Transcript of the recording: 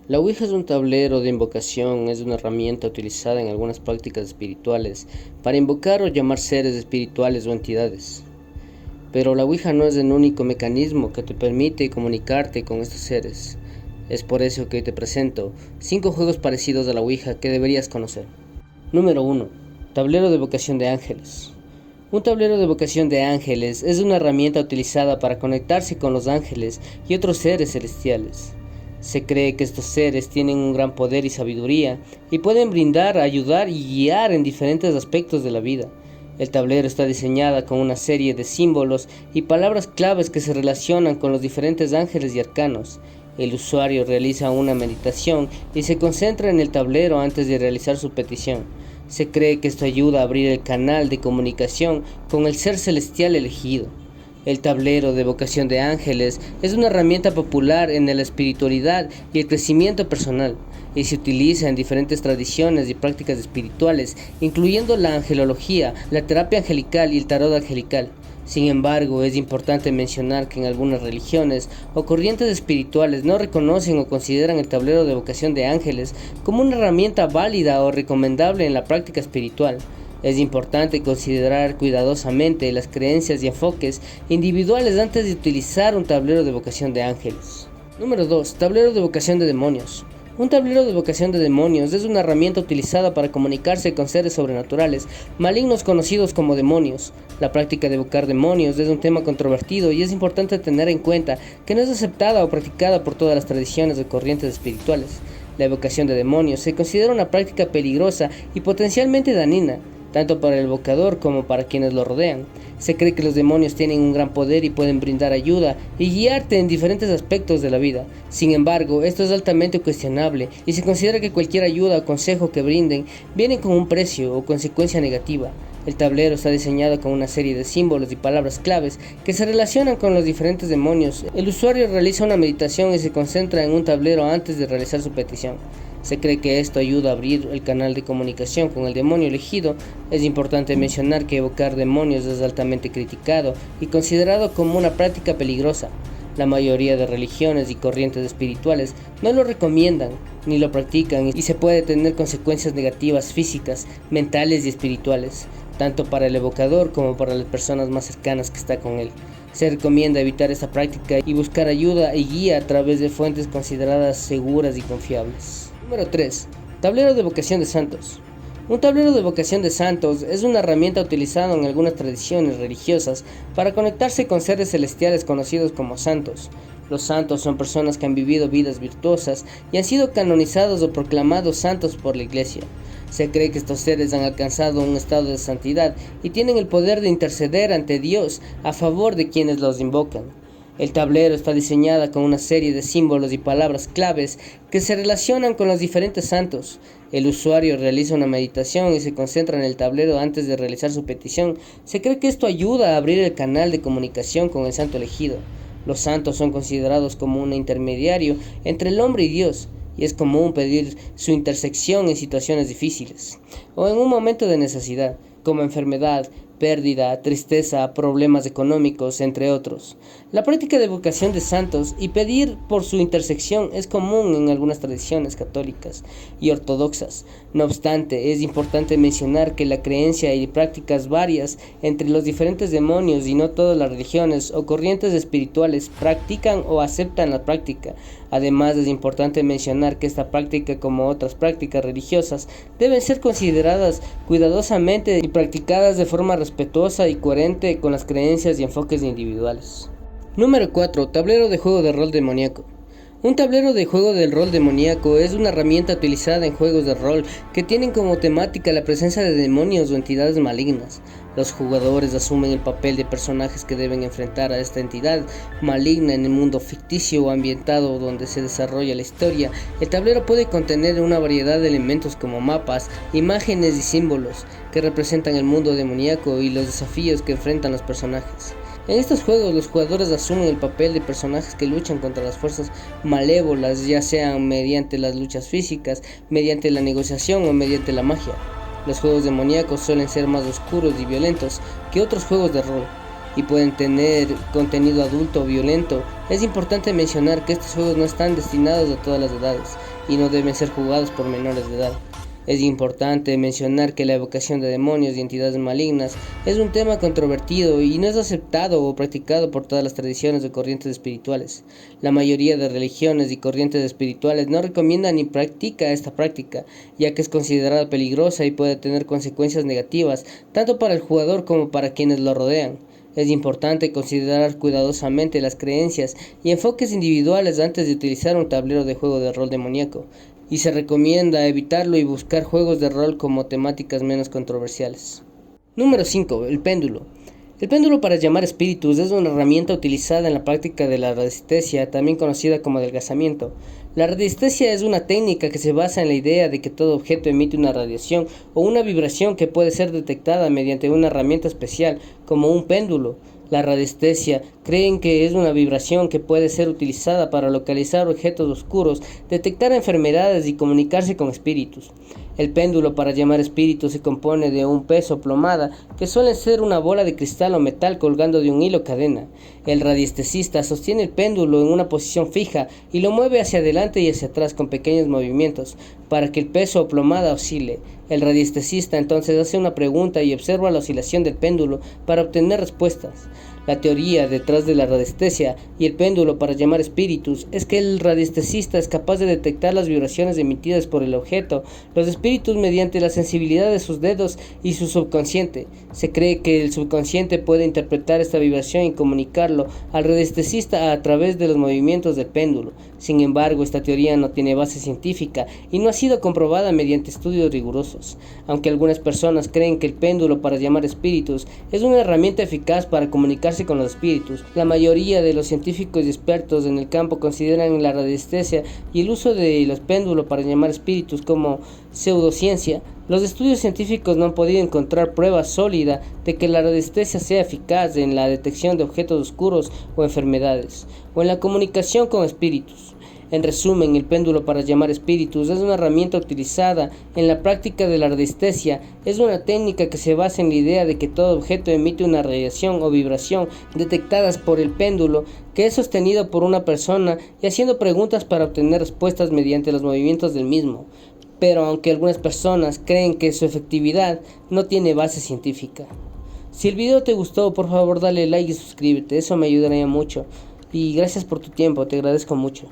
La Ouija es un tablero de invocación, es una herramienta utilizada en algunas prácticas espirituales para invocar o llamar seres espirituales o entidades. Pero la Ouija no es el único mecanismo que te permite comunicarte con estos seres. Es por eso que hoy te presento 5 juegos parecidos a la Ouija que deberías conocer. Número 1. Tablero de evocación de ángeles. Un tablero de evocación de ángeles es una herramienta utilizada para conectarse con los ángeles y otros seres celestiales. Se cree que estos seres tienen un gran poder y sabiduría y pueden brindar, ayudar y guiar en diferentes aspectos de la vida. El tablero está diseñado con una serie de símbolos y palabras claves que se relacionan con los diferentes ángeles y arcanos. El usuario realiza una meditación y se concentra en el tablero antes de realizar su petición. Se cree que esto ayuda a abrir el canal de comunicación con el ser celestial elegido. El tablero de evocación de ángeles es una herramienta popular en la espiritualidad y el crecimiento personal, y se utiliza en diferentes tradiciones y prácticas espirituales, incluyendo la angelología, la terapia angelical y el tarot angelical. Sin embargo, es importante mencionar que en algunas religiones o corrientes espirituales no reconocen o consideran el tablero de evocación de ángeles como una herramienta válida o recomendable en la práctica espiritual. Es importante considerar cuidadosamente las creencias y enfoques individuales antes de utilizar un tablero de evocación de ángeles. Número 2. Tablero de evocación de demonios. Un tablero de evocación de demonios es una herramienta utilizada para comunicarse con seres sobrenaturales, malignos conocidos como demonios. La práctica de evocar demonios es un tema controvertido y es importante tener en cuenta que no es aceptada o practicada por todas las tradiciones o corrientes espirituales. La evocación de demonios se considera una práctica peligrosa y potencialmente dañina, tanto para el evocador como para quienes lo rodean. Se cree que los demonios tienen un gran poder y pueden brindar ayuda y guiarte en diferentes aspectos de la vida. Sin embargo, esto es altamente cuestionable y se considera que cualquier ayuda o consejo que brinden viene con un precio o consecuencia negativa. El tablero está diseñado con una serie de símbolos y palabras claves que se relacionan con los diferentes demonios. El usuario realiza una meditación y se concentra en un tablero antes de realizar su petición. Se cree que esto ayuda a abrir el canal de comunicación con el demonio elegido. Es importante mencionar que evocar demonios es altamente criticado y considerado como una práctica peligrosa. La mayoría de religiones y corrientes espirituales no lo recomiendan ni lo practican y se puede tener consecuencias negativas físicas, mentales y espirituales, tanto para el evocador como para las personas más cercanas que está con él. Se recomienda evitar esta práctica y buscar ayuda y guía a través de fuentes consideradas seguras y confiables. Número 3. Tablero de evocación de santos. Un tablero de evocación de santos es una herramienta utilizada en algunas tradiciones religiosas para conectarse con seres celestiales conocidos como santos. Los santos son personas que han vivido vidas virtuosas y han sido canonizados o proclamados santos por la Iglesia. Se cree que estos seres han alcanzado un estado de santidad y tienen el poder de interceder ante Dios a favor de quienes los invocan. El tablero está diseñado con una serie de símbolos y palabras claves que se relacionan con los diferentes santos. El usuario realiza una meditación y se concentra en el tablero antes de realizar su petición. Se cree que esto ayuda a abrir el canal de comunicación con el santo elegido. Los santos son considerados como un intermediario entre el hombre y Dios, y es común pedir su intersección en situaciones difíciles o en un momento de necesidad, como enfermedad, pérdida, tristeza, problemas económicos, entre otros. La práctica de evocación de santos y pedir por su intersección es común en algunas tradiciones católicas y ortodoxas. No obstante, es importante mencionar que la creencia y prácticas varias entre los diferentes demonios y no todas las religiones o corrientes espirituales practican o aceptan la práctica. Además, es importante mencionar que esta práctica, como otras prácticas religiosas, deben ser consideradas cuidadosamente y practicadas de forma respetuosa y coherente con las creencias y enfoques individuales. Número 4. Tablero de juego de rol demoníaco. Un tablero de juego del rol demoníaco es una herramienta utilizada en juegos de rol que tienen como temática la presencia de demonios o entidades malignas. Los jugadores asumen el papel de personajes que deben enfrentar a esta entidad maligna en el mundo ficticio o ambientado donde se desarrolla la historia. El tablero puede contener una variedad de elementos como mapas, imágenes y símbolos que representan el mundo demoníaco y los desafíos que enfrentan los personajes. En estos juegos, los jugadores asumen el papel de personajes que luchan contra las fuerzas malévolas, ya sean mediante las luchas físicas, mediante la negociación o mediante la magia. Los juegos demoníacos suelen ser más oscuros y violentos que otros juegos de rol, y pueden tener contenido adulto o violento. Es importante mencionar que estos juegos no están destinados a todas las edades, y no deben ser jugados por menores de edad. Es importante mencionar que la evocación de demonios y entidades malignas es un tema controvertido y no es aceptado o practicado por todas las tradiciones o corrientes espirituales. La mayoría de religiones y corrientes espirituales no recomiendan ni practica esta práctica, ya que es considerada peligrosa y puede tener consecuencias negativas tanto para el jugador como para quienes lo rodean. Es importante considerar cuidadosamente las creencias y enfoques individuales antes de utilizar un tablero de juego de rol demoníaco, y se recomienda evitarlo y buscar juegos de rol como temáticas menos controversiales. Número 5. El péndulo. El péndulo para llamar espíritus es una herramienta utilizada en la práctica de la radiestesia, también conocida como adelgazamiento. La radiestesia es una técnica que se basa en la idea de que todo objeto emite una radiación o una vibración que puede ser detectada mediante una herramienta especial, como un péndulo. La radiestesia creen que es una vibración que puede ser utilizada para localizar objetos oscuros, detectar enfermedades y comunicarse con espíritus. El péndulo para llamar espíritus se compone de un peso o plomada, que suele ser una bola de cristal o metal colgando de un hilo o cadena. El radiestesista sostiene el péndulo en una posición fija y lo mueve hacia adelante y hacia atrás con pequeños movimientos, para que el peso o plomada oscile. El radiestesista entonces hace una pregunta y observa la oscilación del péndulo para obtener respuestas. La teoría detrás de la radiestesia y el péndulo para llamar espíritus es que el radiestesista es capaz de detectar las vibraciones emitidas por el objeto, los espíritus mediante la sensibilidad de sus dedos y su subconsciente. Se cree que el subconsciente puede interpretar esta vibración y comunicarlo al radiestesista a través de los movimientos del péndulo. Sin embargo, esta teoría no tiene base científica y no ha sido comprobada mediante estudios rigurosos. Aunque algunas personas creen que el péndulo para llamar espíritus es una herramienta eficaz para comunicarse con los espíritus, la mayoría de los científicos y expertos en el campo consideran la radiestesia y el uso de los péndulos para llamar espíritus como pseudociencia. Los estudios científicos no han podido encontrar prueba sólida de que la radiestesia sea eficaz en la detección de objetos oscuros o enfermedades, o en la comunicación con espíritus. En resumen, el péndulo para llamar espíritus es una herramienta utilizada en la práctica de la radiestesia. Es una técnica que se basa en la idea de que todo objeto emite una radiación o vibración detectadas por el péndulo, que es sostenido por una persona y haciendo preguntas para obtener respuestas mediante los movimientos del mismo. Pero aunque algunas personas creen que su efectividad no tiene base científica. Si el video te gustó, por favor dale like y suscríbete, eso me ayudaría mucho. Y gracias por tu tiempo, te agradezco mucho.